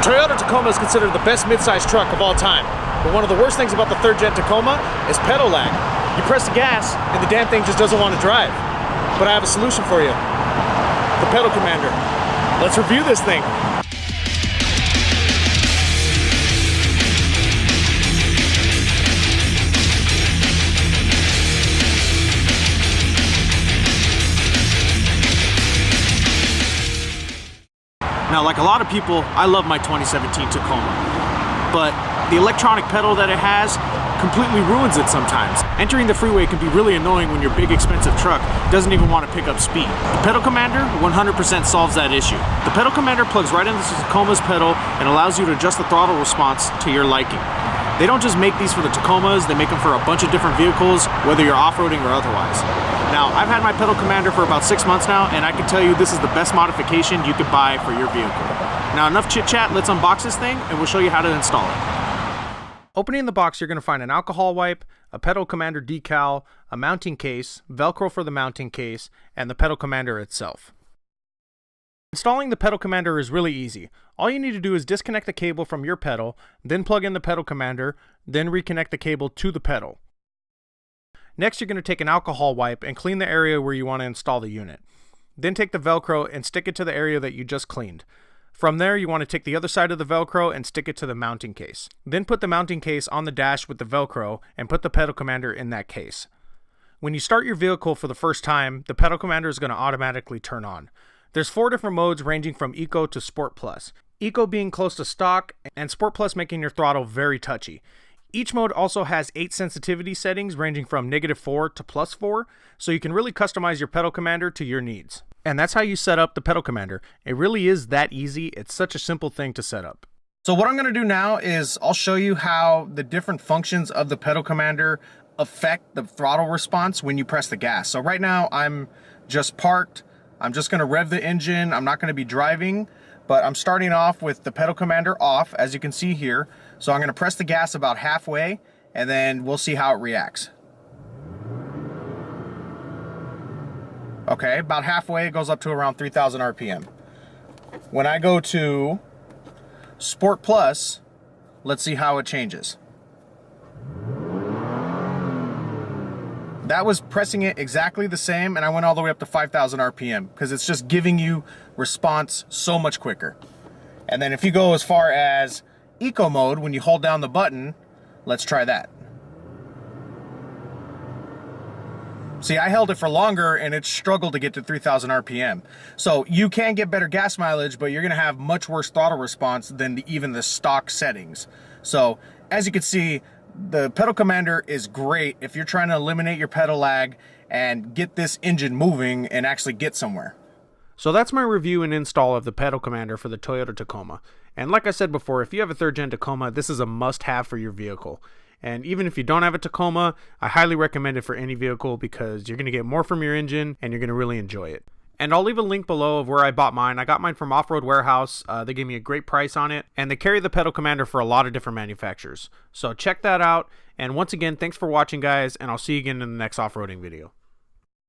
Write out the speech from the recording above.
The Toyota Tacoma is considered the best midsize truck of all time. But one of the worst things about the third gen Tacoma is pedal lag. You press the gas and the damn thing just doesn't want to drive. But I have a solution for you. The Pedal Commander. Let's review this thing. Now, like a lot of people, I love my 2017 Tacoma, but the electronic pedal that it has completely ruins it sometimes. Entering the freeway can be really annoying when your big expensive truck doesn't even want to pick up speed. The Pedal Commander 100% solves that issue. The Pedal Commander plugs right into the Tacoma's pedal and allows you to adjust the throttle response to your liking. They don't just make these for the Tacomas, they make them for a bunch of different vehicles, whether you're off-roading or otherwise. Now, I've had my Pedal Commander for about 6 months now, and I can tell you this is the best modification you could buy for your vehicle. Now, enough chit-chat, let's unbox this thing, and we'll show you how to install it. Opening the box, you're going to find an alcohol wipe, a Pedal Commander decal, a mounting case, Velcro for the mounting case, and the Pedal Commander itself. Installing the Pedal Commander is really easy. All you need to do is disconnect the cable from your pedal, then plug in the Pedal Commander, then reconnect the cable to the pedal. Next, you're going to take an alcohol wipe and clean the area where you want to install the unit. Then take the Velcro and stick it to the area that you just cleaned. From there, you want to take the other side of the Velcro and stick it to the mounting case. Then put the mounting case on the dash with the Velcro and put the Pedal Commander in that case. When you start your vehicle for the first time, the Pedal Commander is going to automatically turn on. There's 4 different modes ranging from Eco to Sport Plus. Eco being close to stock and Sport Plus making your throttle very touchy. Each mode also has 8 sensitivity settings ranging from -4 to +4, so you can really customize your Pedal Commander to your needs. And that's how you set up the Pedal Commander. It really is that easy. It's such a simple thing to set up. So what I'm going to do now is I'll show you how the different functions of the Pedal Commander affect the throttle response when you press the gas. So right now I'm just parked. I'm just going to rev the engine. I'm not going to be driving, but I'm starting off with the Pedal Commander off, as you can see here. So I'm going to press the gas about halfway, and then we'll see how it reacts. Okay, about halfway, it goes up to around 3,000 RPM. When I go to Sport Plus, let's see how it changes. That was pressing it exactly the same, and I went all the way up to 5,000 RPM because it's just giving you response so much quicker. And then if you go as far as Eco mode, when you hold down the button, let's try that. See, I held it for longer and it struggled to get to 3,000 RPM. So you can get better gas mileage, but you're gonna have much worse throttle response than even the stock settings. So as you can see, the Pedal Commander is great if you're trying to eliminate your pedal lag and get this engine moving and actually get somewhere. So that's my review and install of the Pedal Commander for the Toyota Tacoma. And like I said before, if you have a third gen Tacoma, this is a must-have for your vehicle. And even if you don't have a Tacoma, I highly recommend it for any vehicle because you're going to get more from your engine and you're going to really enjoy it. And I'll leave a link below of where I bought mine. I got mine from Offroad Warehouse. They gave me a great price on it. And they carry the Pedal Commander for a lot of different manufacturers. So check that out. And once again, thanks for watching, guys. And I'll see you again in the next off-roading video.